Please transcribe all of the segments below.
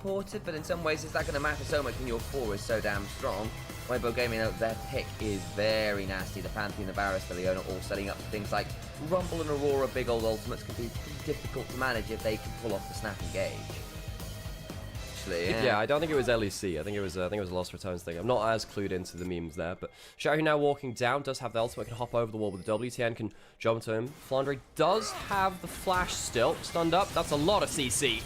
supported, but in some ways, is that going to matter so much when your 4 is so damn strong? Weibo Gaming, their pick is very nasty. The Pantheon, the Varus, the Leona, all setting up for things like Rumble and Aurora. Big old ultimates can be pretty difficult to manage if they can pull off the snap engage. Actually, yeah, I don't think it was LEC. I think it was a Lost Returns thing. I'm not as clued into the memes there, but Xiaohu now walking down does have the ultimate, can hop over the wall with the WTN, can jump to him. Flandre does have the flash still stunned up. That's a lot of CC.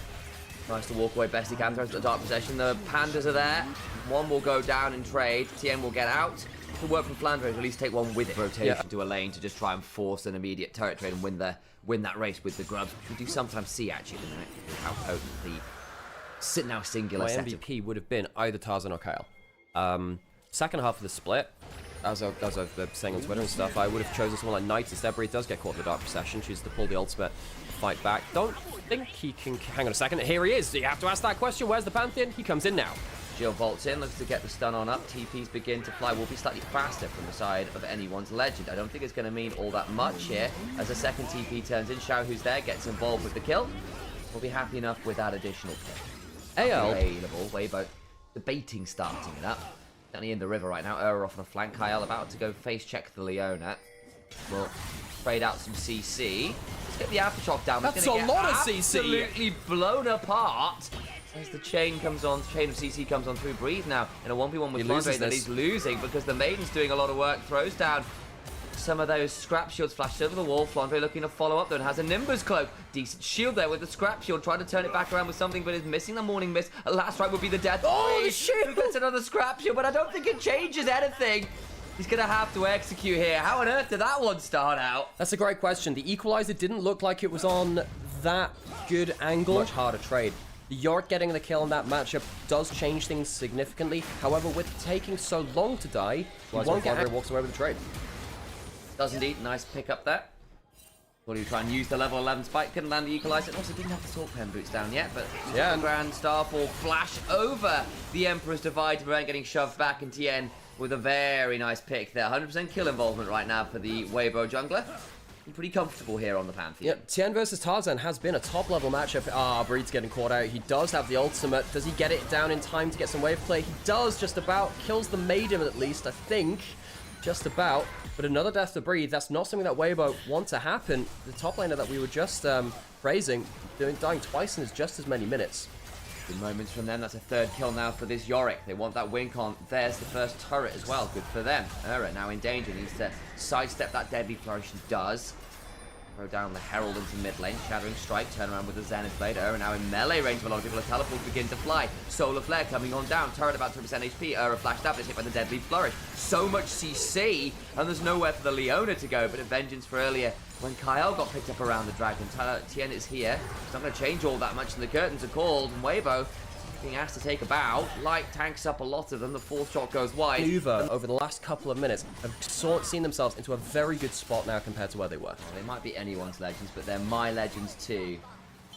Nice to walk away best he can, throws the dark possession. The pandas are there. One will go down and trade. TN will get out. To work from Flandre, at least take one with it. Rotation to a lane to just try and force an immediate turret trade and win that race with the grubs. We do sometimes see actually how potent the now singular setup. MVP would have been either Tarzan or Kyle. Second half of the split, as I've been saying on Twitter and stuff, I would have chosen someone like Knight instead. He does get caught in the dark possession, chooses to pull the ultimate, fight back. Don't think he can. Hang on a second. Here he is. You have to ask that question. Where's the Pantheon? He comes in now. Jill vaults in, looks to get the stun on up. TPs begin to fly. Will be slightly faster from the side of anyone's legend. I don't think it's going to mean all that much here. As a second TP turns in, Xiaohu's there, gets involved with the kill. We'll be happy enough with that additional kill. AL. Available. Weibo debating starting it up. Down in the river right now. Off on a flank. Kyle about to go face check the Leona. We'll trade out some CC. Let's get the aftershock down. That's a lot of CC. Absolutely blown apart. As the chain of CC comes on through Breathe now in a 1v1 with Flandre that he's losing because the Maiden's doing a lot of work. Throws down some of those scrap shields, flashed over the wall. Flandre looking to follow up though and has a Nimbus cloak. Decent shield there with the scrap shield, trying to turn it back around with something, but is missing the Morning Mist. A last right would be the death. Oh, the shield! Who gets another scrap shield, but I don't think it changes anything. He's going to have to execute here. How on earth did that one start out? That's a great question. The equalizer didn't look like it was on that good angle. Much harder trade. Yorick getting the kill in that matchup does change things significantly. However, with taking so long to die, he won't get walks away with the trade. Does indeed. Nice pick up there. Well, you try and use the level 11 spike. Couldn't land the equalizer. Also, didn't have the Salt Pen boots down yet, but the Grand Starfall flash over the Emperor's Divide to prevent getting shoved back, and TN with a very nice pick there. 100% kill involvement right now for the Weibo jungler. Pretty comfortable here on the Pantheon. Yeah, Tien versus Tarzan has been a top-level matchup. Breed's getting caught out. He does have the ultimate. Does he get it down in time to get some wave play? He does, just about. Kills the Maiden at least, I think. Just about. But another death to Breed. That's not something that Weibo want to happen. The top laner that we were just praising, dying twice in just as many minutes. Good moments from them. That's a third kill now for this Yorick. They want that wink on. There's the first turret as well. Good for them. Now in danger. Needs to sidestep that deadly flourish. He does. Throw down the Herald into mid lane. Shattering Strike. Turn around with the Zenith Blade. Now in melee range of a lot of people. The teleports begin to fly. Solar Flare coming on down. Turret about 2% HP. Flashed up. It's hit by the deadly flourish. So much CC. And there's nowhere for the Leona to go. But a vengeance for earlier when Kyle got picked up around the dragon. Tien is here. It's not going to change all that much. And the curtains are called. And Weibo being asked to take a bow. Light tanks up a lot of them. The fourth shot goes wide. Uber, over the last couple of minutes, have seen themselves into a very good spot now compared to where they were. Well, they might be anyone's legends, but they're my legends too.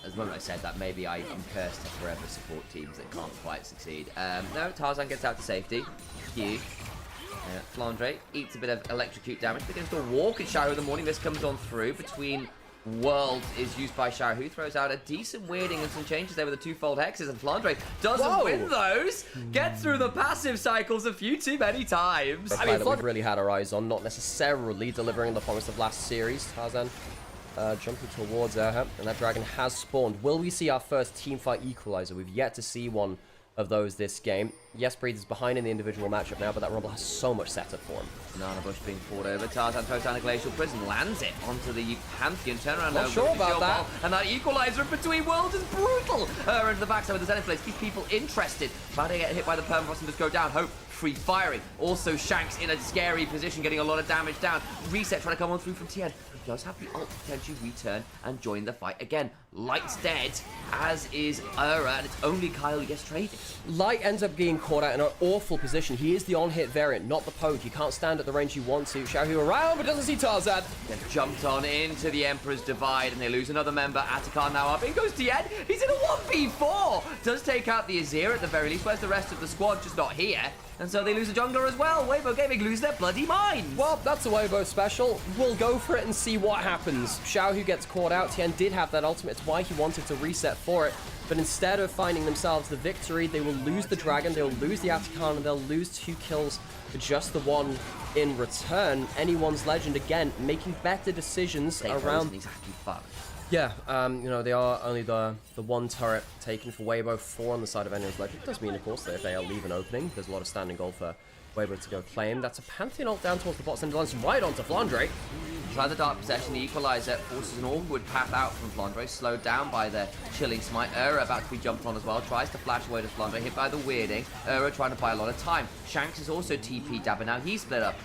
As the moment I said that, maybe I am cursed to forever support teams that can't quite succeed. No, Tarzan gets out to safety. Q. Flandre eats a bit of electrocute damage. Begins to walk at Xiaohu in the morning. This comes on through between worlds is used by Xiaohu. Throws out a decent weirding and some changes there with the twofold hexes, and Flandre doesn't win those. Gets through the passive cycles a few too many times. I mean, we've really had our eyes on, not necessarily delivering the promise of last series. Tarzan jumping towards her, and that dragon has spawned. Will we see our first teamfight equalizer? We've yet to see one of those this game. Yes, Breed is behind in the individual matchup now, but that Rumble has so much setup for him. Banana Bush being fought over. Tarzan throws down a Glacial Prison, lands it onto the Pantheon. Turn around. Not sure about that. And that equalizer in between worlds is brutal. Into the backside with the Zenith Blades. Keeps people interested. About to get hit by the Permafrost and just go down. Hope free firing. Also Shanks in a scary position, getting a lot of damage down. Reset trying to come on through from Tien. Does have the ult to potentially return and join the fight again. Light's dead, as is and it's only Kyle who gets traded. Light ends up being caught out in an awful position. He is the on-hit variant, not the poke. You can't stand at the range you want to. Xiaohu around, but doesn't see Tarzan. They've jumped on into the Emperor's Divide, and they lose another member. Atacar now up. In goes Tien. He's in a 1v4. Does take out the Azir at the very least. Where's the rest of the squad? Just not here. And so they lose a jungler as well. Weibo Gaming lose their bloody minds. Well, that's a Weibo special. We'll go for it and see what happens. Xiaohu gets caught out. Tien did have that ultimate. It's why he wanted to reset for it. but instead of finding themselves the victory, they will lose the Dragon, they will lose the Atacant, and they'll lose 2 kills for just the 1 in return. Anyone's Legend, again, making better decisions around... exactly fun. Yeah, you know, they are only the 1 turret taken for Weibo, 4 on the side of Anyone's Legend. It does mean, of course, that if they leave an opening, there's a lot of standing goal for Weibo to go claim. That's a Pantheon ult down towards the bot center, right onto Flandre. Try the Dark Possession, the Equalizer forces an awkward path out from Flandre, slowed down by the Chilling Smite. about to be jumped on as well, tries to flash away to Flandre, hit by the Weirding. Trying to buy a lot of time. Shanks is also TP dabbing now, he's split up.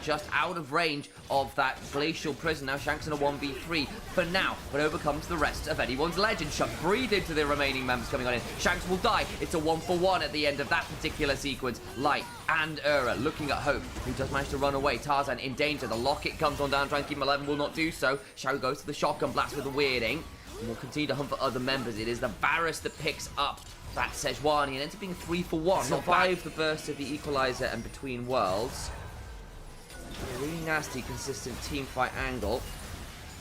Just out of range of that Glacial Prison. Now Shanks in a 1v3 for now, but overcomes the rest of Anyone's Legend. Shut breathe into the remaining members coming on in. Shanks will die, it's a 1-for-1 at the end of that particular sequence. Light and looking at Hope, who does manage to run away. Tarzan in danger, the Locket comes on down, trying to keep him alive, will not do so. Shao goes to the shotgun blast with the Weirding, and will continue to hunt for other members. It is the Varus that picks up that Sejuani, and ends up being a 3-for-1. Survive the burst of the Equalizer and Between Worlds. A really nasty, consistent team fight angle.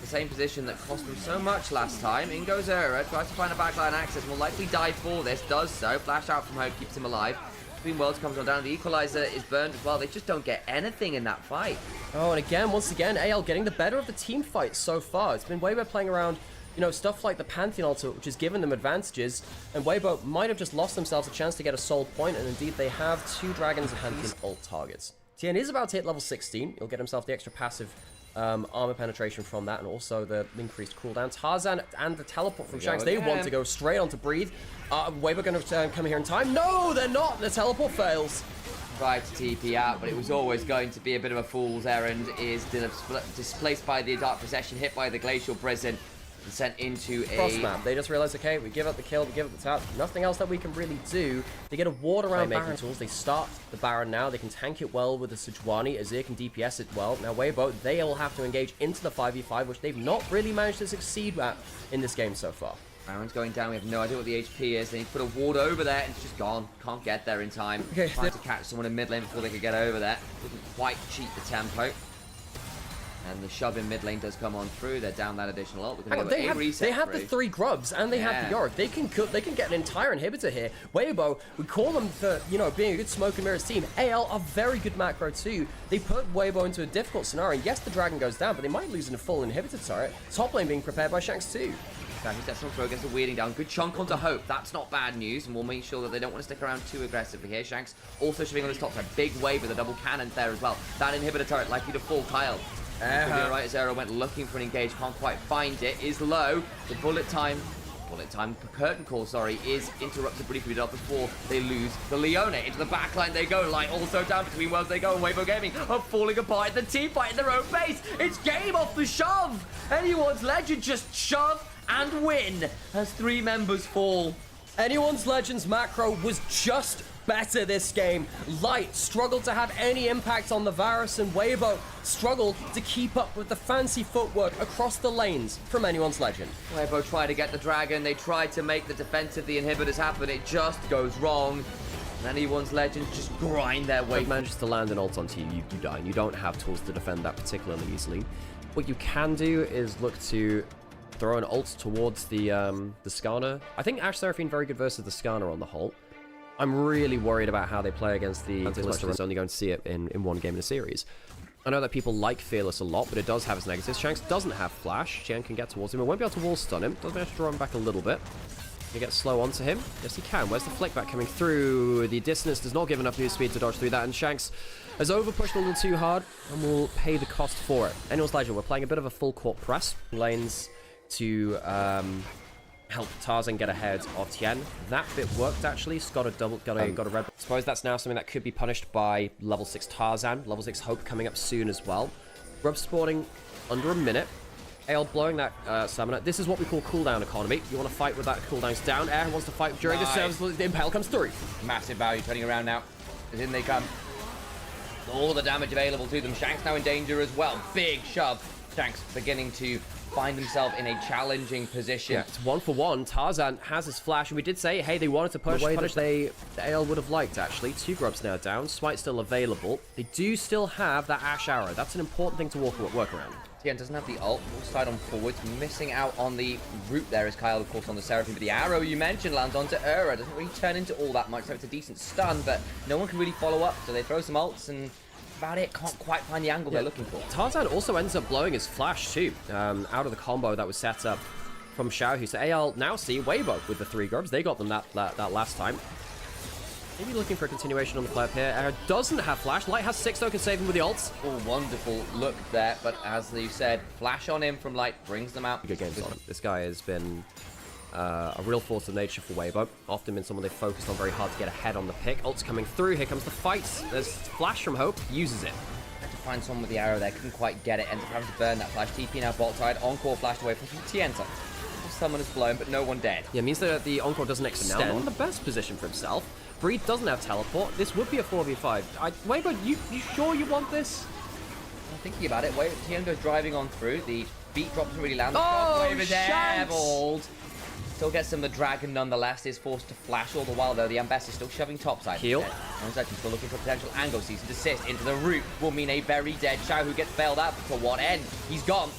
The same position that cost them so much last time. In goes tries to find a backline access, will likely die for this, does so. Flash out from Hope, keeps him alive. Between Worlds comes on down, the Equalizer is burned as well. They just don't get anything in that fight. Oh, and again, once again, AL getting the better of the team fight so far. It's been Weibo playing around, you know, stuff like the Pantheon ult, which has given them advantages, and Weibo might have just lost themselves a chance to get a soul point, and indeed they have 2 Dragons and Pantheon ult targets. Tien is about to hit level 16. He'll get himself the extra passive armor penetration from that, and also the increased cooldown. Tarzan and the teleport from Shanks, they want to go straight on to Breathe. Weibo going to come here in time? No, they're not! The teleport fails. Tried to TP out, but it was always going to be a bit of a fool's errand. Is displaced by the Dark Possession, hit by the Glacial Prison, and sent into a... cross map. They just realized, okay, we give up the kill, we give up the tap. Nothing else that we can really do. They get a ward around Baron tools. They start the Baron now. They can tank it well with the Sejuani. Azir can DPS it well. Now Weibo, they'll have to engage into the 5v5, which they've not really managed to succeed at in this game so far. Baron's going down. We have no idea what the HP is. They need to put a ward over there, and it's just gone. Can't get there in time. Okay, trying to catch someone in mid lane before they could get over there. Didn't quite cheat the tempo. And the shove in mid lane does come on through. They're down that additional ult. They have the 3 grubs, and they have the Yorick. They can get an entire inhibitor here. Weibo, we call them for, you know, being a good smoke and mirrors team. AL are very good macro too. They put Weibo into a difficult scenario. Yes, the Dragon goes down, but they might lose in a full inhibitor turret. Top lane being prepared by Shanks too. He steps on throw, gets the Weirding down. Good chunk onto Hope. That's not bad news, and we'll make sure that they don't want to stick around too aggressively here. Shanks also shoving on his top side. Big wave with a double cannon there as well. That inhibitor turret likely to fall. Kyle. Right as Arrow went looking for an engage, can't quite find it. Is low. The curtain call, is interrupted briefly before they lose the Leona. Into the backline they go. Light also down. Between Worlds they go. And Weibo Gaming are falling apart. The team fight in their own base. It's game off the shove. Anyone's Legend just shove and win as 3 members fall. Anyone's Legends macro was just better this game. Light struggled to have any impact on the Varus, and Weibo struggled to keep up with the fancy footwork across the lanes from Anyone's Legend. Weibo tried to get the Dragon. They tried to make the defense of the inhibitors happen. It just goes wrong. And Anyone's Legends just grind their way. If manages to land an ult onto you, you die. You don't have tools to defend that particularly easily. What you can do is look to throw an ult towards the Skarner. I think Ashe Seraphine very good versus the Skarner on the whole. I'm really worried about how they play against the Ballista. It's only going to see it in 1 game in a series. I know that people like Fearless a lot, but it does have its negatives. Shanks doesn't have Flash. Chen can get towards him. It won't be able to wall stun him. Does manage to draw him back a little bit. Can he get slow onto him? Yes, he can. Where's the flick back coming through? The distance does not give enough move speed to dodge through that, and Shanks has overpushed a little too hard and will pay the cost for it. Anyone's Legend, we're playing a bit of a full court press. Lanes to help Tarzan get ahead of Tien. That bit worked actually. Got a red. I suppose that's now something that could be punished by level 6 Tarzan. Level 6 Hope coming up soon as well. Grub spawning under a minute. Ale blowing that summoner. This is what we call cooldown economy. You want to fight with that cooldowns down. Air wants to fight during the service. The Impale comes through. Massive value turning around now. As in they come. All the damage available to them. Shanks now in danger as well. Big shove. Shanks beginning to find himself in a challenging position. Yeah, it's 1-for-1. Tarzan has his flash, and we did say, hey, they wanted to punish the AL would have liked, actually. 2 grubs now down. Smite still available. They do still have that Ash Arrow. That's an important thing to work around. Tien doesn't have the ult. Will slide on forwards. Missing out on the route there is Kyle, of course, on the Seraphim. But the arrow you mentioned lands onto Ura. Doesn't really turn into all that much, so it's a decent stun, but no one can really follow up. So they throw some ults and about it. Can't quite find the angle they're looking for. Tarzan also ends up blowing his flash too, out of the combo that was set up from Xiaohu. So AL now see Weibo with the 3 grubs. They got them that last time. Maybe looking for a continuation on the play up here. Doesn't have flash. Light has 6 though, can save him with the ults. Oh, wonderful look there. But as you said, flash on him from Light brings them out. Good games on him. This guy has been a real force of nature for Weibo. Often been someone they've focused on very hard to get ahead on the pick. Ult's coming through. Here comes the fight. There's flash from Hope. Uses it. Had to find someone with the arrow there. Couldn't quite get it. Ends up having to burn that flash. TP now bot side. Encore flashed away from Tienta. Someone is blown, but no one dead. Yeah, means that the Encore doesn't extend. Now, not in the best position for himself. Breed doesn't have teleport. This would be a 4v5. Weibo, you sure you want this? I'm thinking about it. Tien goes driving on through. The beat drop doesn't really land. Oh, Wave is airballed. Still gets the dragon nonetheless. Is forced to flash all the while though. The Ambess is still shoving topside. Heal. He's still looking for potential angle. Cease and desist into the root will mean a very dead Xiao who gets bailed out. But to what end? He's gone.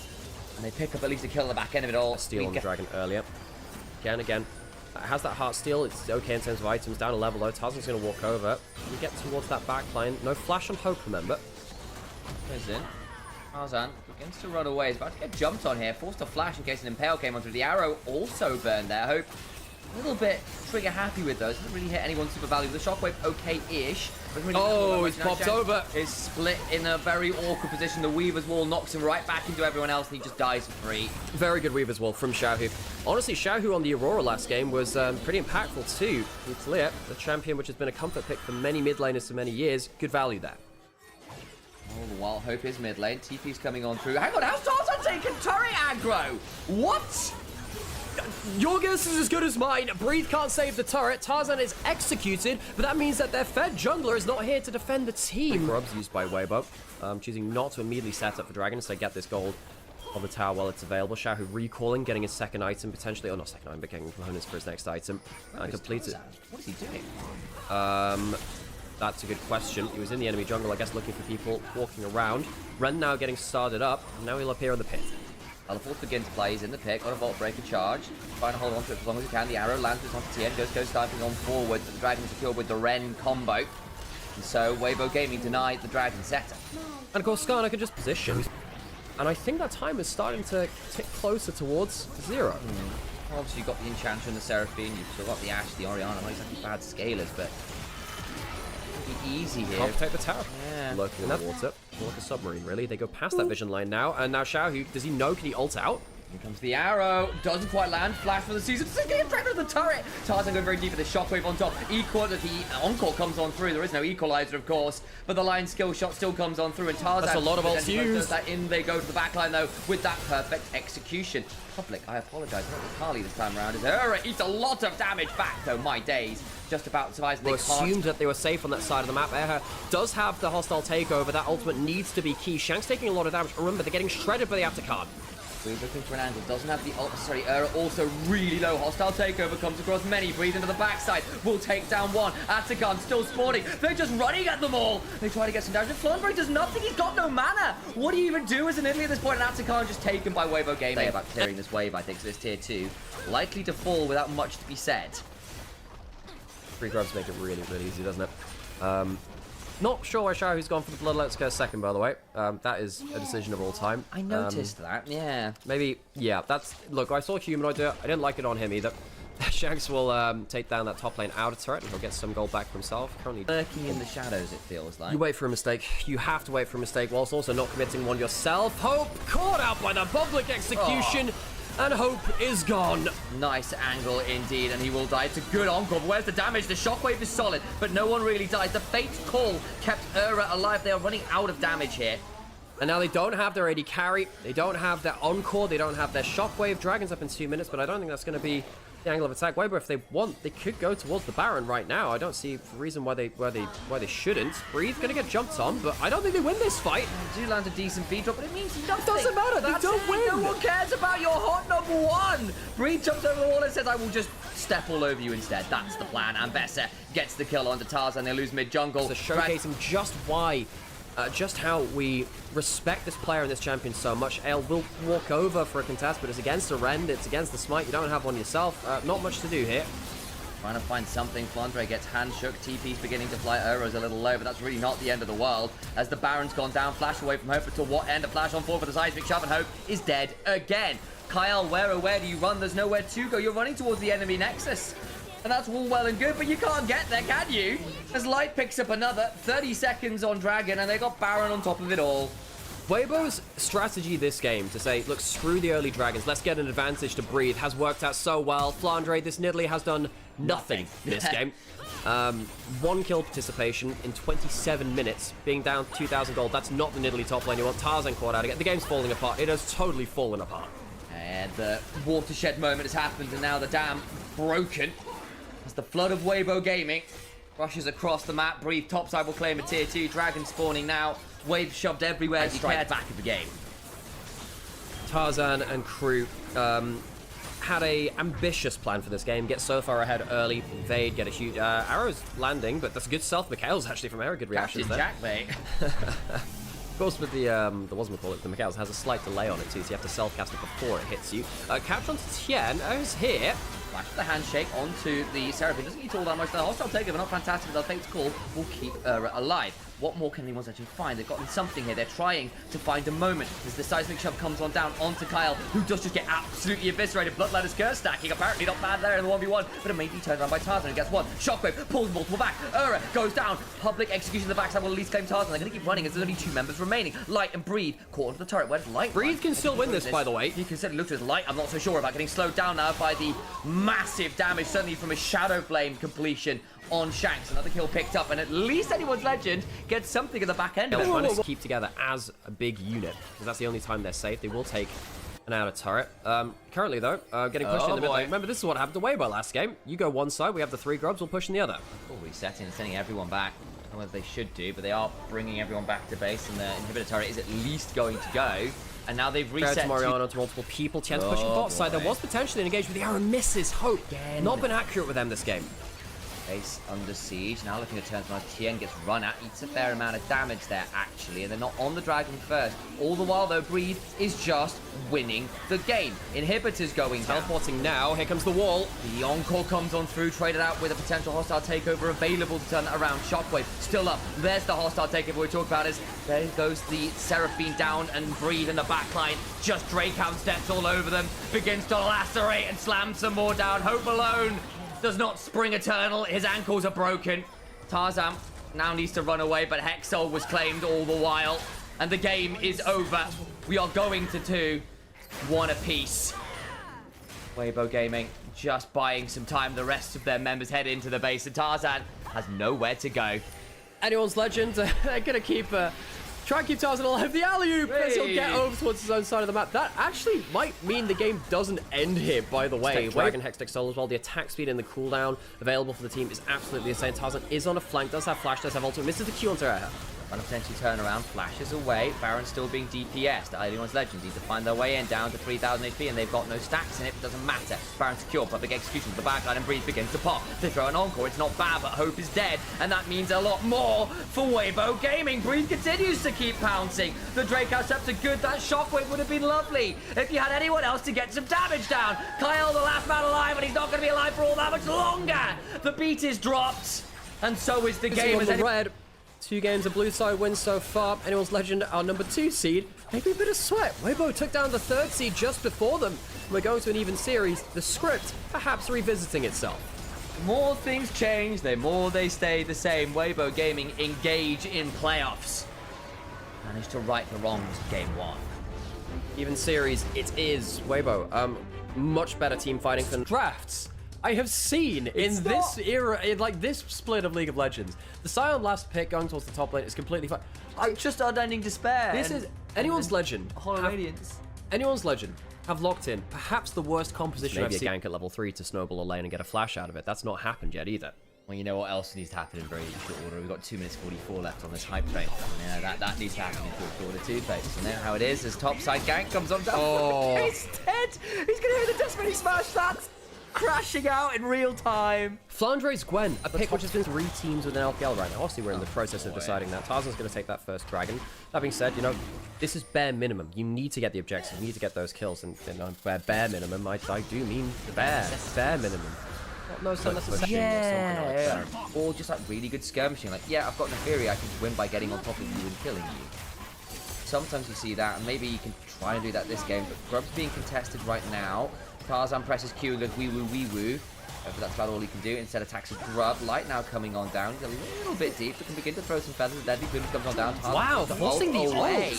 And they pick up at least a kill at the back end of it all. A steal on the dragon earlier. Again. Has that heart steal. It's okay in terms of items. Down a level though. Tarzan's going to walk over. We get towards that back line. No flash on Hope, remember. Goes in. Tarzan begins to run away. He's about to get jumped on here. Forced to flash in case an Impale came on through. The arrow also burned there. Hope a little bit trigger happy with those. Doesn't really hit anyone super valuable. The shockwave okay-ish. Oh, he's popped over. Is split in a very awkward position. The Weaver's Wall knocks him right back into everyone else and he just dies for free. Very good Weaver's Wall from Xiaohu. Honestly, Xiaohu on the Aurora last game was pretty impactful too. It's Leah, the champion which has been a comfort pick for many mid laners for many years. Good value there. All the while, Hope is mid lane. TP's coming on through. Hang on, how's Tarzan taking turret aggro? What? Your guess is as good as mine. Breathe can't save the turret. Tarzan is executed, but that means that their fed jungler is not here to defend the team. Grubs used by Weibo. Choosing not to immediately set up for Dragon, so they get this gold of the tower while it's available. Xiaohu recalling, getting his second item potentially, or not second item, but getting components for his next item. Completed. What is he doing? That's a good question. He was in the enemy jungle, I guess, looking for people walking around. Ren now getting started up, and now he'll appear in the pit. Teleport begins play. He's in the pick. Got a Vault Breaker charge. Trying to hold on to it as long as he can. The arrow lands onto Tien. Goes starting on forward. The dragon secured with the Ren combo. And so Weibo Gaming denied the dragon setup. And of course, Skarner could just position. And I think that time is starting to tick closer towards 0. Well, obviously, you've got the Enchanter and the Seraphine. You've still got the Ashe, the Orianna. Not exactly bad scalers, but it'll be easy here. Can't protect the tower. Yeah. Lurking in the water. More like a submarine, really. They go past that vision line now. And now Xiaohu, does he know? Can he ult out? Here comes the arrow. Doesn't quite land. Flash for the season. Getting dragged with the turret. Tarzan going very deep with the shockwave on top. The encore comes on through. There is no equalizer, of course, but the line skill shot still comes on through. And Tarzan. That's a lot of ults used. That in they go to the back line though with that perfect execution. Public, I apologize. Not with Carly this time around. Eats a lot of damage back though. My days. Just about survives. They assumed that they were safe on that side of the map. Erha does have the hostile takeover. That ultimate needs to be key. Shank's taking a lot of damage. Remember, they're getting shredded by the Aftercard. Breathe looking for an angle, doesn't have the ult necessary. Also really low. Hostile takeover comes across many. Breathe into the backside. Will take down one. Atakan still spawning. They're just running at them all. They try to get some damage. Flownberry does nothing. He's got no mana. What do you even do as an Italy at this point? And Atakan just taken by Weibo Gaming. About clearing this wave, I think. So this tier 2 likely to fall without much to be said. 3 grubs make it really, really easy, doesn't it? Not sure why Xiaohu's gone for the Bloodlet's Curse second, by the way. That is a decision of all time. I noticed that, yeah. Maybe, yeah, that's... Look, I saw Humanoid do it. I didn't like it on him either. Shanks will take down that top lane outer turret, and he'll get some gold back for himself. Currently lurking in the shadows, it feels like. You wait for a mistake. You have to wait for a mistake, whilst also not committing one yourself. Hope caught out by the public execution. And Hope is gone. Nice angle indeed, and he will die. It's a good encore. But where's the damage? The shockwave is solid, but no one really dies. The Fate's Call kept Ura alive. They are running out of damage here. And now they don't have their AD carry. They don't have their encore. They don't have their shockwave. Dragon's up in 2 minutes, but I don't think that's going to be the angle of attack. Weibo, if they want, they could go towards the Baron right now. I don't see a reason why they shouldn't. Breathe gonna get jumped on, but I don't think they win this fight. They do land a decent V drop, but it means nothing. It doesn't matter. They don't win. No one cares about your hot number 1. Breathe jumps over the wall and says, "I will just step all over you instead." That's the plan. And Besser gets the kill onto Tarzan. They lose mid jungle. So showcasing just why just how we respect this player and this champion so much. Ale will walk over for a contest, but it's against the Rend, it's against the Smite. You don't have one yourself. Not much to do here. Trying to find something. Flandre gets hand shook. TP's beginning to fly. Euro's a little low, but that's really not the end of the world. As the Baron's gone down, flash away from Hope, but to what end? A flash on forward for the seismic shove, and Hope is dead again. Kyle, where do you run? There's nowhere to go. You're running towards the enemy Nexus. And that's all well and good, but you can't get there, can you? As Light picks up another 30 seconds on Dragon, and they got Baron on top of it all. Weibo's strategy this game to say, look, screw the early dragons, let's get an advantage to breathe, has worked out so well. Flandre, this Nidalee has done nothing this game. 1 kill participation in 27 minutes, being down 2,000 gold. That's not the Nidalee top lane you want. Tarzan caught out again. The game's falling apart. It has totally fallen apart. And the watershed moment has happened, and now the dam broken. As the flood of Weibo Gaming rushes across the map. Breathe topside will claim a tier 2. Dragon spawning now. Wave shoved everywhere. Strike back of the game. Tarzan and crew had a ambitious plan for this game. Get so far ahead early, invade, get a huge arrows landing, but that's a good stealth. Mikhail's actually from Era, good reactions there. Jack, mate. Of course, with the whatchamacallit, the Mikhail's has a slight delay on it too, so you have to self-cast it before it hits you. Capture onto Tien, who's here. Flash the handshake onto the Seraphine. Doesn't eat all that much. The hostile takeover, not fantastic, but Fate's Call will keep alive. What more can anyone actually find? They've gotten something here. They're trying to find a moment as the seismic shove comes on down onto Kyle, who does just get absolutely eviscerated. Bloodletter's curse stacking. Apparently not bad there in the 1v1, but it may be turned around by Tarzan, who gets one. Shockwave pulls multiple back. Goes down. Public execution of the backside will at least claim Tarzan. They're going to keep running as there's only 2 members remaining. Light and Breathe caught onto the turret. Where's Light? Breathe can still win this, by the way. He can certainly look to his Light. I'm not so sure about getting slowed down now by the massive damage, certainly from a Shadow Flame completion on Shanks. Another kill picked up, and at least anyone's legend gets something at the back end. They're trying to keep together as a big unit, because that's the only time they're safe. They will take an outer turret. Currently, though, getting pushed in a bit late. Remember, this is what happened to Weibo last game. You go one side, we have the 3 grubs, we'll push in the other. Oh, resetting and sending everyone back. I don't know whether they should do, but they are bringing everyone back to base, and the inhibitor turret is at least going to go. And now they've reset to Mariano to multiple people. Tien's pushing bot side. There was potentially an engagement with the arrow. Misses. Hope. Again. Not been accurate with them this game. Base under siege. Now looking to turn to Tien, gets run at. Eats a fair amount of damage there, actually. And they're not on the dragon first. All the while, though, Breathe is just winning the game. Inhibitor's going down. Teleporting now. Here comes the wall. The encore comes on through, traded out with a potential hostile takeover available to turn around. Shockwave still up. There's the hostile takeover we talked about. There goes the Seraphine down, and Breathe in the backline. Just Drakehound steps all over them. Begins to lacerate and slam some more down. Hope alone does not spring eternal. His ankles are broken. Tarzan now needs to run away, but Hexol was claimed all the while. And the game is over. We are going to 2. 1 apiece. Weibo Gaming just buying some time. The rest of their members head into the base, and Tarzan has nowhere to go. Anyone's legend. They're going to keep... try and keep Tarzan alive. The alley-oop as he'll get over towards his own side of the map. That actually might mean the game doesn't end here, by the way. Dragon Hextech Soul as well. The attack speed and the cooldown available for the team is absolutely insane. Tarzan is on a flank, does have flash, does have ultimate. Misses the Q on Terra. Run a potentially turn around, flashes away. Baron still being DPS'd. Anyone's legends need to find their way in down to 3,000 HP, and they've got no stacks in it. It doesn't matter. Baron secure, public execution to the backline, and Breathe begins to pop. They throw an encore. It's not bad, but Hope is dead, and that means a lot more for Weibo Gaming. Breathe continues to keep pouncing. The Drakehouse Scepter good. That shockwave would have been lovely if you had anyone else to get some damage down. Kyle, the last man alive, and he's not going to be alive for all that much longer. The beat is dropped, and so is the game. As red. 2 games of blue side wins so far. Anyone's legend, our number 2 seed. Maybe a bit of sweat. Weibo took down the 3rd seed just before them. We're going to an even series. The script perhaps revisiting itself. More things change, the more they stay the same. Weibo Gaming engage in playoffs. Managed to right the wrongs of game 1. Even series, it is. Weibo, much better team fighting than drafts I have seen in this era, in like this split of League of Legends. The Scion last pick going towards the top lane is completely fine. Just unending despair. This is anyone's legend. Hollow Radiance. Anyone's legend have locked in perhaps the worst composition I've seen. Maybe a gank at level 3 to snowball a lane and get a flash out of it. That's not happened yet either. Well, you know what else needs to happen in very short order? We've got 2 minutes 44 left on this hype train. Yeah, that needs to happen in short order too, folks. And there how it is as topside gank comes on down. Oh. He's dead! He's gonna hit the dust when he smashed that! crashing out in real time. Flandre's Gwen, a pick which has been 3 teams with an LPL right now. Obviously, we're in the process of deciding that. Tarzan's going to take that first dragon. That being said, you know, this is bare minimum. You need to get the objectives. You need to get those kills. And you know, bare minimum, I do mean bare minimum. No, it's not necessarily or something like that. Or just like really good skirmishing. Like, yeah, I've got Neferi, I can just win by getting on top of you and killing you. Sometimes you see that, and maybe you can try and do that this game, but Grub's being contested right now. Tarzan presses Q and goes wee woo. But that's about all he can do. Instead attacks a Grub. Light now coming on down. He's a little bit deep, but can begin to throw some feathers. The Deadly Plume comes on down. Tarzan wow, forcing the away.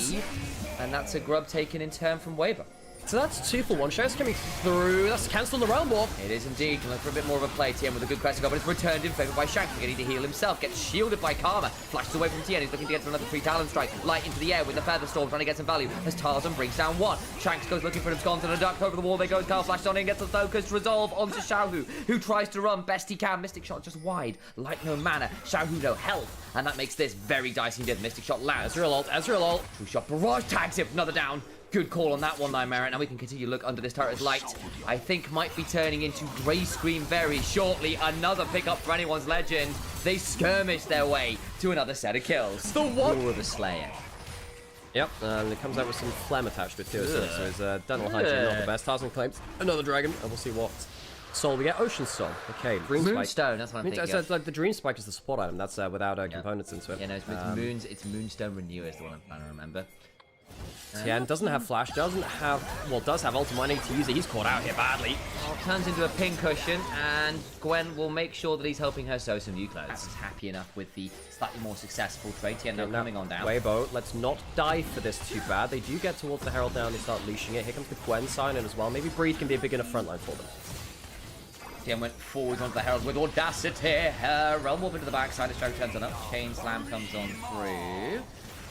And that's a Grub taken in turn from Weibo. So that's 2 for 1. Shows coming through. That's cancelled on the Realm Warp. It is indeed. Looking for a bit more of a play. TN with a good crest go, but it's returned in favor by Shanks, beginning to heal himself. Gets shielded by Karma. Flashes away from TN. He's looking to get to another 3 Talon Strike. Light into the air with the Feather Storm, trying to get some value as Tarzan brings down 1. Shanks goes looking for him, scones and a duck over the wall. There goes Carl. Flashes on in, gets the focused resolve onto Xiaohu, who tries to run best he can. Mystic Shot just wide. Light no mana. Xiaohu no health. And that makes this very dicey. Did Mystic Shot lands. Ezreal ult. True Shot barrage tags him. Another down. Good call on that one, Nightmare. Now we can continue to look under this turret as Light, I think, might be turning into Grey Scream very shortly. Another pickup for anyone's legend. They skirmish their way to another set of kills. The what? Ooh, the Slayer. Yep, and it comes out with some phlegm attached to it too. So his dental hygiene not the best. Tarzan claims another dragon, and we'll see what soul we get. Ocean Soul. Okay, Dream Spike. Moonstone, that's what I'm thinking of. Like the Dream Spike is the support item. That's without components into it. Yeah, no, it's Moonstone Renewer is the one I'm trying to remember. Tien doesn't have flash, does have ultimate. I need to use it. He's caught out here badly. Well, turns into a pin cushion, and Gwen will make sure that he's helping her sew some new clothes. He's happy enough with the slightly more successful trade. Tien now coming on down. Weibo, let's not die for this too bad. They do get towards the Herald now and they start leashing it. Here comes the Gwen sign in as well. Maybe Breed can be a big enough frontline for them. Tien went forward onto the Herald with audacity. Realm Warp into the backside. The Stroke turns on up. Chain Slam comes on through.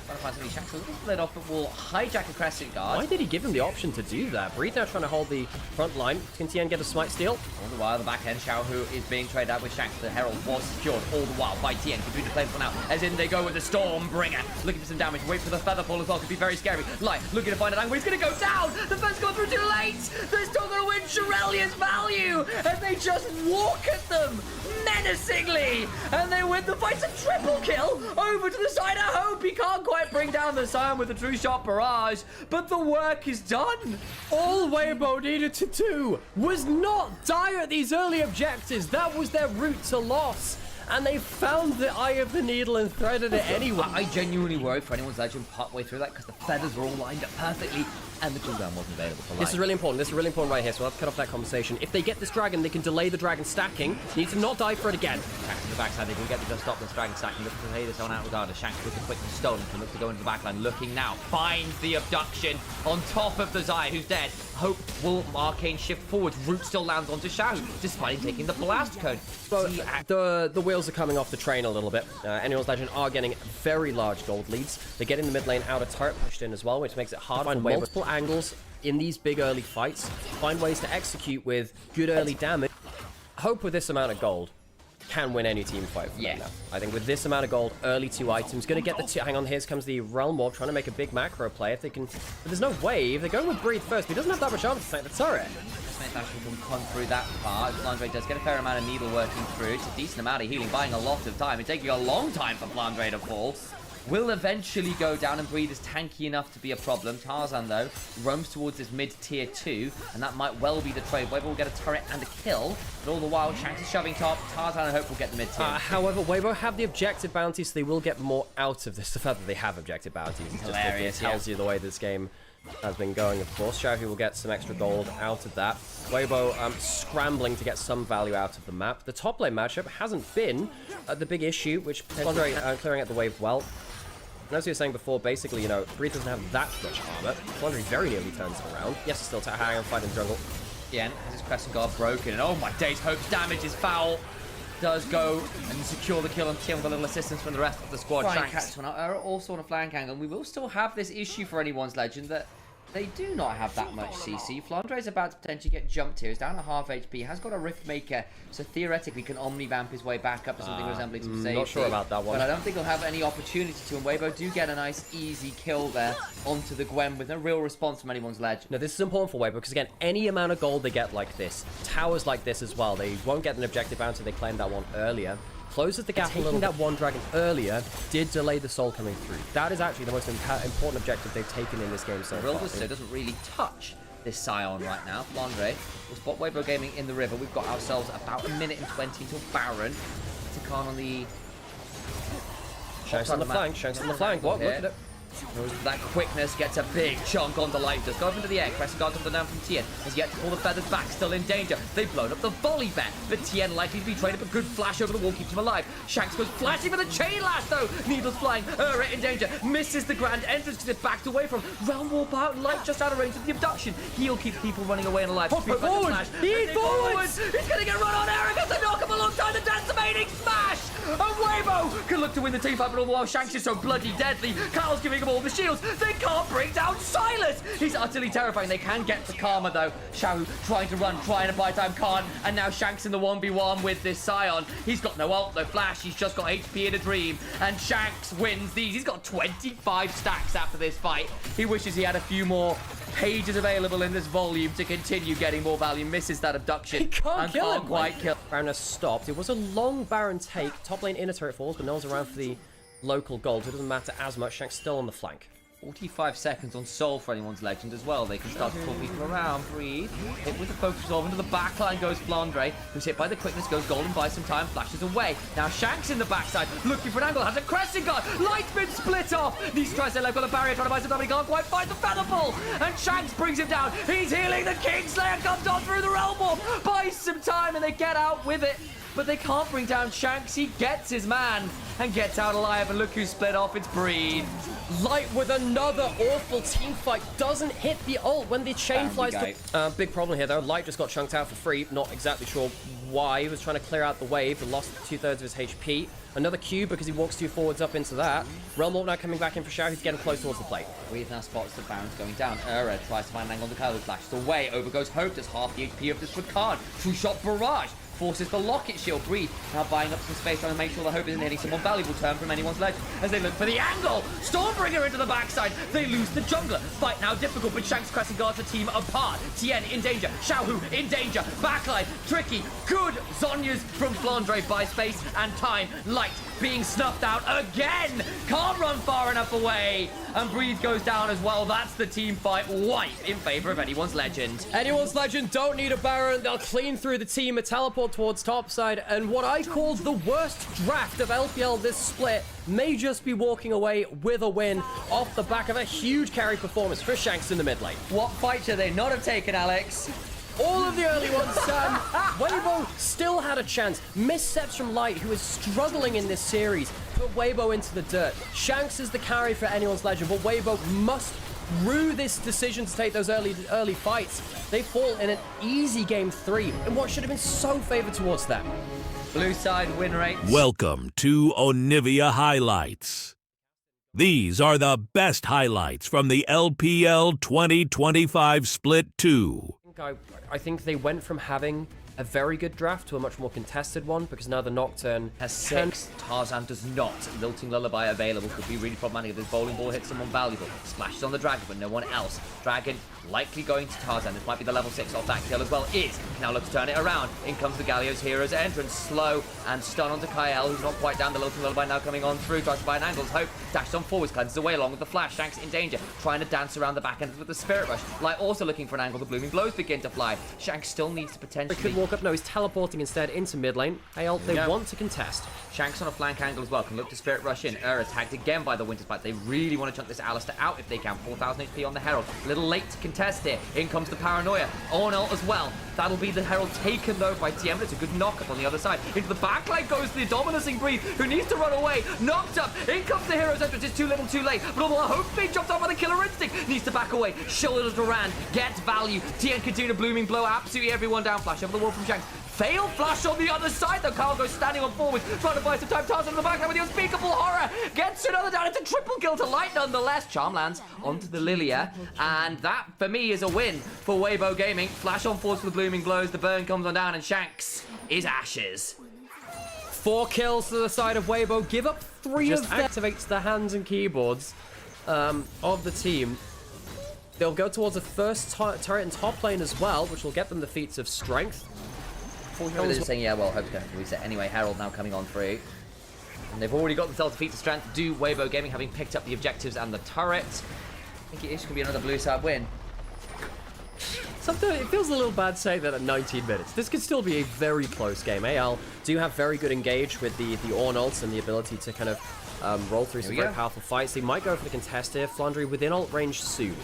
Trying to find somebody. Shanks a little split off, but will hijack a Crescent Guard. Why did he give him the option to do that? Breed now trying to hold the front line. Can Tien get a smite steal? All the while, the back end, Xiaohu is being traded out with Shanks. The Herald was secured all the while by Tien. Continue to play for now, as in they go with the Stormbringer. Looking for some damage. Wait for the Feather Fall as well. Could be very scary. Light looking to find an angle. He's going to go down. The first gone through too late. They're still going to win Shirelia's value as they just walk at them menacingly. And they win the fight. A triple kill over to the side. I hope he can't quite bring down the Scion with a True Shot barrage, but the work is done. All Weibo needed to do was not die at these early objectives. That was their route to loss. And they found the eye of the needle and threaded it anyway. I genuinely worried for anyone's legend partway through that because the feathers were all lined up perfectly and the cooldown wasn't available for Light. This is really important. This is really important right here, so we'll have to cut off that conversation. If they get this dragon, they can delay the dragon stacking. Need to not die for it again. Back to the backside, they will get to stop this dragon stacking. Look to lay this one out regardless. Shanks with the quick stone can look to go into the backline. Looking now, finds the abduction on top of the Zai, who's dead. Hope will Arcane shift forward. Root still lands onto Xiao, despite him taking the blast cone. So the wheels are coming off the train a little bit. Anyone's Legend are getting very large gold leads. They're getting the mid lane outer turret pushed in as well, which makes it hard to find multiple angles in these big early fights. Find ways to execute with good early damage. Hope with this amount of gold can win any team fight from now. I think with this amount of gold, early 2 items, going to get the two. Hang on, here comes the Realm Warp, trying to make a big macro play. If they can, but there's no wave. They're going with Breathe first, but he doesn't have that much armor to tank the turret. Actually can come through that part. Flandre does get a fair amount of needle working through. It's a decent amount of healing, buying a lot of time. It's taking a long time for Flandre to fall. Will eventually go down, and Breathe is tanky enough to be a problem. Tarzan, though, roams towards this mid-tier 2, and that might well be the trade. Weibo will get a turret and a kill, but all the while, Shanks is shoving top. Tarzan, I hope, will get the mid-tier. However, Weibo have the objective bounties, so they will get more out of this. The fact that they have objective bounties is hilarious. Just tells you the way this game has been going, of course. Xiaohu will get some extra gold out of that. Weibo scrambling to get some value out of the map. The top lane matchup hasn't been the big issue, which Flandre clearing out the wave well. And as you were saying before, basically, you know, Breathe doesn't have that much armor. Flandre very nearly turns it around. Yes, it's still hanging on, fighting jungle. Yeah, has his Crescent Guard broken, and oh my days, Hope's damage is foul. Does go and secure the kill on Tien with a little assistance from the rest of the squad. Shanks are also on a flank angle, and we will still have this issue for anyone's legend that They do not have that much CC. Flandre is about to potentially get jumped here. He's down at half HP. Has got a Rift Maker, so theoretically can Omni-Vamp his way back up to something resembling some safety. Not sure about that one. But I don't think he'll have any opportunity to. And Weibo do get a nice, easy kill there onto the Gwen with no real response from anyone's ledge. No, this is important for Weibo because, again, any amount of gold they get like this, towers like this as well, they won't get an objective bounty. They claimed that one earlier. Closes the gap a little. Taking that one dragon earlier did delay the soul coming through. That is actually the most important objective they've taken in this game so far. Rilderso doesn't really touch this Scion right now. Flandre will spot Weibo Gaming in the river. We've got ourselves about 1 minute and 20 until Baron. Takan on the... Shanks on the flank, Shanks on the flank. What? Look at it. That quickness gets a big chunk onto Light. Just go up into the air. Crescent guard comes down from Tien. Has yet to pull the feathers back. Still in danger. They've blown up the volley bet. But Tien likely to be traded. But good flash over the wall keeps him alive. Shanks goes flashing for the chain lash though. Needles flying. in danger. Misses the grand entrance because it's backed away from. Realm Warp out. Light just out of range of the abduction. He'll keep people running away and alive. Forward! He forwards! He's going to get run on. Eric has to knock him alongside the decimating smash. And Weibo can look to win the team fight, but all the while Shanks is so bloody deadly. Kyle's giving him all the shields. They can't bring down Silas. He's utterly terrifying. They can get to Karma though. Xiao trying to run, trying to buy time, can't. And now Shanks in the 1v1 with this Scion. He's got no ult, no flash. He's just got HP in a dream. And Shanks wins these. He's got 25 stacks after this fight. He wishes he had a few more pages available in this volume to continue getting more value. Misses that abduction. He can't kill him. Quite kill. Baron has stopped. It was a long Baron take. Top lane inner turret falls, but no one's around for the local gold. So it doesn't matter as much. Shanks still on the flank. 45 seconds on Soul for anyone's legend as well. They can start to pull people around, breathe. Hit with the focus resolve into the back line goes Flandre, who's hit by the quickness, goes golden, buys some time, flashes away. Now Shanks in the backside, looking for an angle, has a crescent guard. Light's been split off. These tries to got a barrier, trying to buy some time, he can't quite find the featherfall. And Shanks brings him down. He's healing. The Kingslayer comes on through the Realm Warp, buys some time, and they get out with it. But they can't bring down Shanks. He gets his man and gets out alive. And look who's split off. It's Breed. Light with another awful team fight. Doesn't hit the ult when the chain flies. Big problem here, though. Light just got chunked out for free. Not exactly sure why. He was trying to clear out the wave, but lost 2/3 of his HP. Another Q because he walks 2 forwards up into that. Realm Warp now coming back in for Xiao. He's getting close towards the plate. Breed now spots the Baron's going down. Ura tries to find an angle on the Kylo, flashes away. Over goes Hope. Does half the HP of this Rakan. True shot barrage. Forces the locket shield. Breed now buying up some space, trying to make sure the Hope isn't hitting some more valuable turn from anyone's ledge as they look for the angle. Stormbringer into the backside. They lose the jungler. Fight now difficult, but Shanks Crescent guards the team apart. Tien in danger. Xiaohu in danger. Backline tricky. Good Zhonya's from Flandre by space and time. Light being snuffed out again. Can't run far enough away. And Breathe goes down as well. That's the team fight. Wipe in favor of anyone's legend. Anyone's legend don't need a Baron. They'll clean through the team, a teleport towards topside, and what I called the worst draft of LPL this split may just be walking away with a win off the back of a huge carry performance for Shanks in the mid lane. What fight should they not have taken, Alex? All of the early ones, Sam. Weibo still had a chance. Missteps from Light, who is struggling in this series, put Weibo into the dirt. Shanks is the carry for anyone's legend, but Weibo must rue this decision to take those early fights. They fall in an easy game 3 in what should have been so favored towards them. Blue side win rate. Welcome to Onivia Highlights. These are the best highlights from the LPL 2025 Split 2. I think they went from having a very good draft to a much more contested one because now the Nocturne has 6. Tarzan does not. Lilting Lullaby available could be really problematic if this bowling ball hits someone valuable. Splashes on the Dragon, but no one else. Dragon likely going to Tarzan. This might be the level 6 off that kill as well. Now looks to turn it around. In comes the Galio's Hero's entrance. Slow and stun onto Kyle, who's not quite down. The Lilting Lullaby now coming on through. Tries to find angles. Hope dashes on forwards, cleanses away along with the flash. Shanks in danger. Trying to dance around the back end with the Spirit Rush. Light also looking for an angle. The Blooming Blows begin to fly. Shanks still needs to potentially walk up. No, he's teleporting instead into mid lane. They want to contest. Shanks on a flank angle as well. Can look to Spirit Rush in. Tagged again by the Winter Spite. They really want to chunk this Alistair out if they can. 4,000 HP on the Herald. A little late to contest here. In comes the Paranoia. On ult as well. That'll be the Herald taken though by TM. It's a good knock-up on the other side. Into the backline goes the Dominusing Breathe, who needs to run away. Knocked up. In comes the Hero's entrance. It's too little too late. But although Hope's being jumped on by the Killer Instinct, needs to back away. Shoulder Durand. Gets value. TN continue to Blooming Blow absolutely everyone down. Flash over the wall from Shanks. Fail flash on the other side, though. Kyle goes standing on forward, trying to buy some time. Tarzan on the back with the unspeakable horror. Gets another down. It's a triple kill to Light nonetheless. Charm lands onto the Lilia, and that, for me, is a win for Weibo Gaming. Flash on force for the Blooming Blows. The burn comes on down, and Shanks is ashes. 4 kills to the side of Weibo. Give up 3 Just of them. Activates the hands and keyboards of the team. They'll go towards the first turret in top lane as well, which will get them the feats of strength. They're just saying, yeah, well, Hope's going to have to reset anyway. Herald now coming on through. And they've already got themselves a feat of strength. Do Weibo Gaming, having picked up the objectives and the turret. I think it is going to be another blue side win. Sometimes it feels a little bad saying that at 19 minutes. This could still be a very close game. AL do have very good engage with the Ornn ults and the ability to kind of roll through some very powerful fights. They might go for the contest here. Flandry within ult range soon.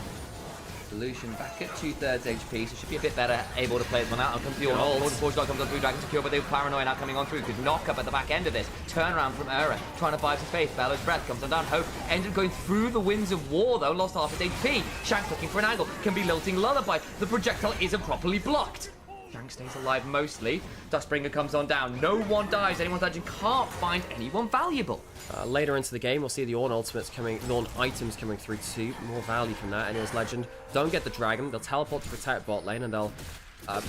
Lucian back at 2/3 HP, so should be a bit better able to play this one out. I'll come to the Ornn ult. Forge God comes on through, Dragon secure, but they're paranoid now coming on through. Good knock up at the back end of this. Turnaround from Ura, trying to buy some space. Bellow's breath comes on down. Hope ended going through the winds of war, though. Lost half his HP. Shanks looking for an angle. Can be lilting Lullaby. The projectile isn't properly blocked. Shanks stays alive mostly. Dustbringer comes on down. No one dies. Anyone's legend can't find anyone valuable. Later into the game, we'll see the Ornn ultimates coming, the Ornn items coming through too. More value from that. Anyone's legend don't get the dragon. They'll teleport to protect bot lane, and they'll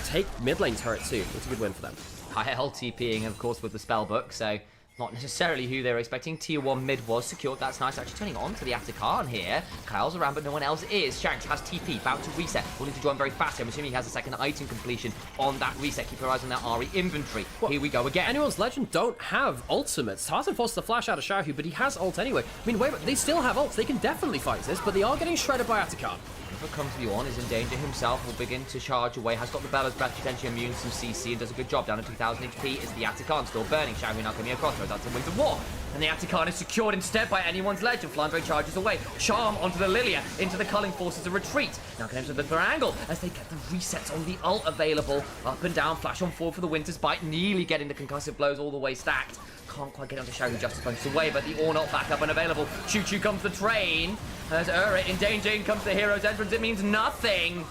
take mid lane turret too. It's a good win for them. High LTPing, of course, with the spellbook, so not necessarily who they were expecting. Tier 1 mid was secured. That's nice. Actually turning on to the Atakan here. Kyle's around, but no one else is. Shanks has TP, about to reset. Will need to join very fast. I'm assuming he has a second item completion on that reset. Keep your eyes on that Ari inventory. Well, here we go again. Anyone's legend don't have ultimates. Tarzan forced the flash out of Shahu, but he has ult anyway. I mean, wait, they still have ults. They can definitely fight this, but they are getting shredded by Atakan. Whoever comes to the Ornn is in danger himself, will begin to charge away, has got the Bella's breath, potentially immune, some CC, and does a good job. Down at 2000 HP is the Atakan, still burning. Shahu now coming across, goes out to Winds of War. And the Atakan is secured instead by anyone's legend. Flandre charges away. Charm onto the Lilia, into the Culling forces a retreat. Now can enter the Barangle as they get the resets on the ult available. Up and down, flash on forward for the Winter's Bite, nearly getting the concussive blows all the way stacked. Can't quite get onto Shahu, just a bunch away, but the Ornn ult back up and available. Choo-choo comes the train. As Ura in danger, in comes the hero's entrance, it means nothing.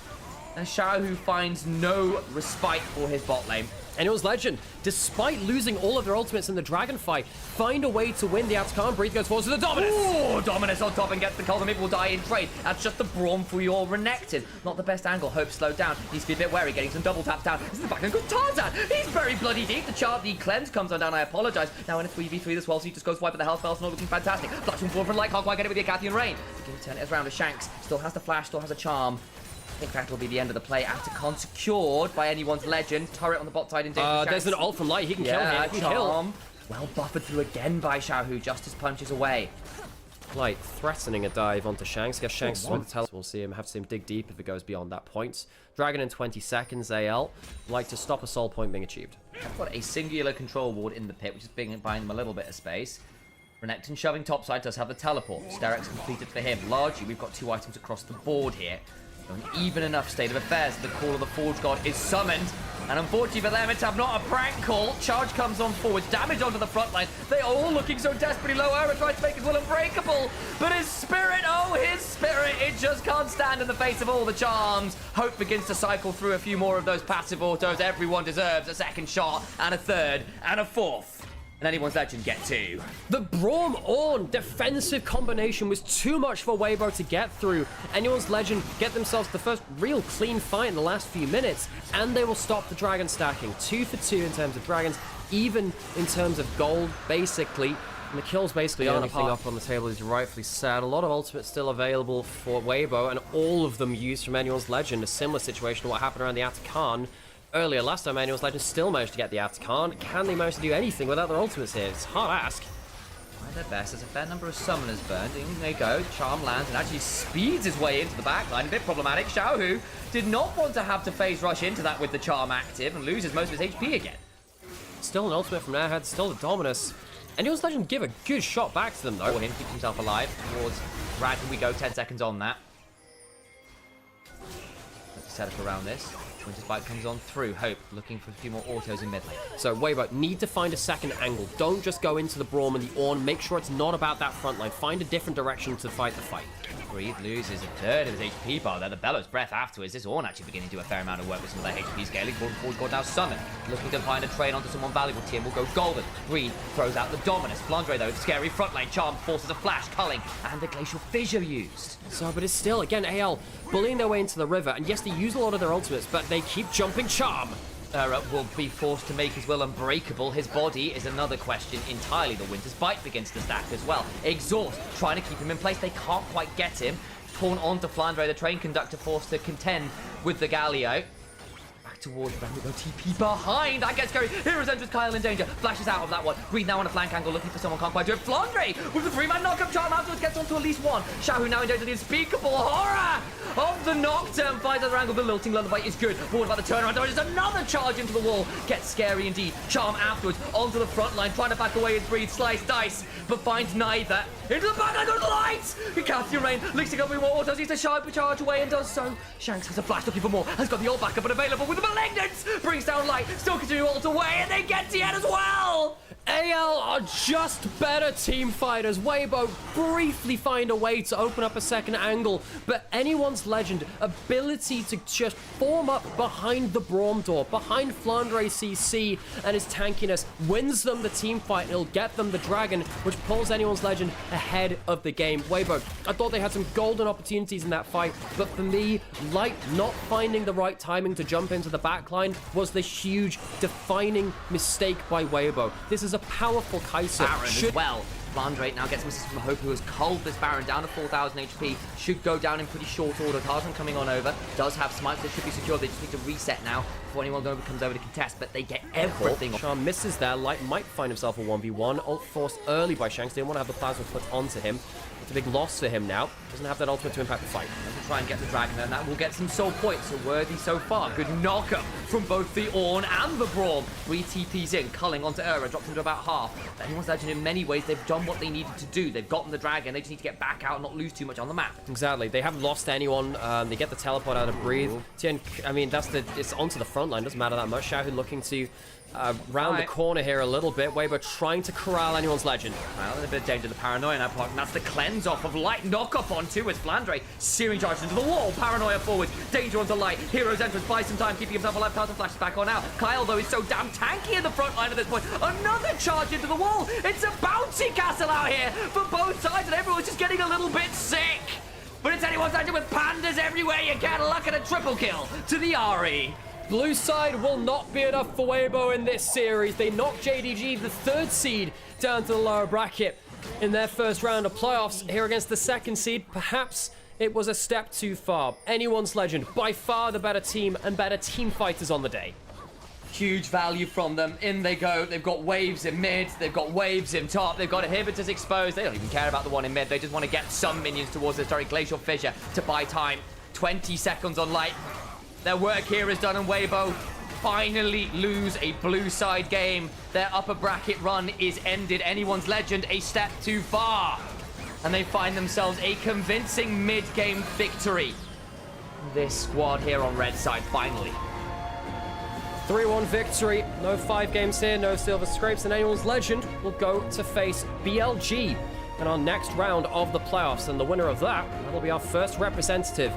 And Shahu finds no respite for his bot lane. Anyone's legend, despite losing all of their ultimates in the dragon fight, find a way to win the Atakan. Breathe goes forward to the Dominus. Ooh, Dominus on top and gets the call. The mid will die in trade. That's just the Braum for your Renekton. Not the best angle. Hope slowed down. Needs to be a bit wary, getting some double taps down. This is the back end. Good Tarzan. He's very bloody deep. The chart, the cleanse comes on down. I apologize. Now in a 3v3 as well, so he just goes wide, but the health spell's not looking fantastic. Flash from forward from Light. Can't quite get it with the Acathian Rain. Begin to turn it around to Shanks. Still has the flash, still has a charm. I think that will be the end of the play. Atakan secured by anyone's legend. Turret on the bot side in danger. There's an ult from Light. He can kill him. He can kill. Well buffered through again by Shahu. Justice punches away. Light threatening a dive onto Shanks. I guess Shanks will tell. We'll see him have to see him dig deep if it goes beyond that point. Dragon in 20 seconds. AL like to stop a soul point being achieved. I've got a singular control ward in the pit, which is buying them a little bit of space. Renekton shoving topside does have the teleport. Sterek's completed for him. Largely, we've got 2 items across the board here. An even enough state of affairs. The call of the Forge God is summoned, and unfortunately for them, it's not a prank call. Charge comes on forward, damage onto the front line. They are all looking so desperately low. Ura tries to make his will unbreakable, but his spirit, oh, his spirit, it just can't stand in the face of all the charms. Hope begins to cycle through a few more of those passive autos. Everyone deserves a second shot, and a third, and a fourth. And anyone's legend get 2. The Braum Ornn defensive combination was too much for Weibo to get through. Anyone's legend get themselves the first real clean fight in the last few minutes, and they will stop the dragon stacking. 2 for 2 in terms of dragons, even in terms of gold, basically. And the kills basically the only thing up on the table, as you rightfully said. A lot of ultimates still available for Weibo, and all of them used from Anyone's legend. A similar situation to what happened around the Atakan earlier. Last time, Anyone's legend still managed to get the Atakan. Can they manage to do anything without their ultimates here? It's hard to ask. Try their best. There's a fair number of summoners burned. In they go. Charm lands and actually speeds his way into the backline. A bit problematic. Shahu did not want to have to phase rush into that with the charm active and loses most of his HP again. Still an ultimate from Airhead. Still the Dominus. Anyone's legend give a good shot back to them though. For him, keeps himself alive. Towards Brad, here we go. 10 seconds on that. Let's set up around this. Winter's Bite comes on through. Hope looking for a few more autos in mid lane. So Weibo need to find a second angle. Don't just go into the Braum and the Ornn. Make sure it's not about that front line. Find a different direction to fight the fight. Breathe loses a third of his HP bar there. The Bellow's Breath afterwards. This Ornn actually beginning to do a fair amount of work with some of their HP scaling. Forward God now Summon. Looking to find a trade onto someone valuable. TM will go Golden. Breathe throws out the Dominus. Flandre though, scary front lane. Charm forces a flash. Culling and the Glacial Fissure used. So, but it's still, again, AL bullying their way into the river. And yes, they use a lot of their ultimates, but they keep jumping Charm. Will be forced to make his will unbreakable. His body is another question entirely. The Winter's Bite begins to stack as well. Exhaust, trying to keep him in place. They can't quite get him. Torn onto Flandre, the train conductor, forced to contend with the Galio. Back towards them, we go TP behind. That gets scary. Heroes enters Kyle in danger. Flashes out of that one. Breathe now on a flank angle, looking for someone, can't quite do it. Flandre with the 3-man knock-up charm afterwards gets onto at least one. Shahu now in danger. The unspeakable horror of the Nocturne fights at the angle. The lilting lullaby is good. But what about the turnaround? There is another charge into the wall. Gets scary indeed. Charm afterwards onto the front line, trying to back away his Breathe. Slice dice, but finds neither. Into the back, I go to the lights! Cassian Rain looks to go with more autos. He's to charge away and does so. Shanks has a flash looking for more. Has got the ult backup but available with the Malignance. Brings down Light. Still continue ult away and they get Tien as well! AL are just better team fighters. Weibo briefly find a way to open up a second angle, but anyone's legend ability to just form up behind the Braum door, behind Flandre CC and his tankiness wins them the team fight. It'll get them the dragon, which pulls anyone's legend ahead of the game. Weibo, I thought they had some golden opportunities in that fight, but for me, Light not finding the right timing to jump into the backline was the huge defining mistake by Weibo. This is a powerful Kai'Sa. Baron as well. Flandre now gets misses from Hope, who has culled this Baron down to 4,000 HP. Should go down in pretty short order. Tarzan coming on over. Does have smites that should be secure. They just need to reset now before anyone comes over to contest, but they get everything. Charm misses there. Light might find himself a 1v1. Ult forced early by Shanks. They didn't want to have the plasma put onto him. It's a big loss for him now. Doesn't have that ultimate to impact the fight. To try and get the dragon, and that will get some soul points. So worthy so far. Good knock-up from both the Ornn and the Braum. 3 TPs in, culling onto Ura, drops him to about half. Anyone's legend in many ways, they've done what they needed to do. They've gotten the dragon. They just need to get back out and not lose too much on the map. Exactly. They haven't lost anyone. They get the teleport out of Breathe. Tien, I mean, it's onto the front line. Doesn't matter that much. Shahu looking to round the corner here a little bit. Weibo trying to corral anyone's legend. Well, a bit of danger to the Paranoia now, and that's the cleanse off of Light. Knock up on two as Flandre searing charges into the wall. Paranoia forwards, danger onto Light. Heroes entrance, buys some time, keeping himself alive. Carson flashes back on out. Kyle, though, is so damn tanky in the front line at this point. Another charge into the wall. It's a bouncy castle out here for both sides, and everyone's just getting a little bit sick. But it's anyone's legend with pandas everywhere. You get luck at a triple kill to the Ari. Blue side will not be enough for Weibo in this series. They knock JDG, the 3rd seed, down to the lower bracket in their first round of playoffs here against the 2nd seed. Perhaps it was a step too far. Anyone's legend, by far the better team and better team fighters on the day. Huge value from them. In they go. They've got waves in mid. They've got waves in top. They've got inhibitors exposed. They don't even care about the one in mid. They just want to get some minions towards the Glacial Fissure to buy time. 20 seconds on Light. Their work here is done, and Weibo finally lose a blue side game. Their upper bracket run is ended. Anyone's legend a step too far. And they find themselves a convincing mid-game victory. This squad here on red side, finally. 3-1 victory. No 5 games here, no silver scrapes, and anyone's legend will go to face BLG in our next round of the playoffs. And the winner of that will be our first representative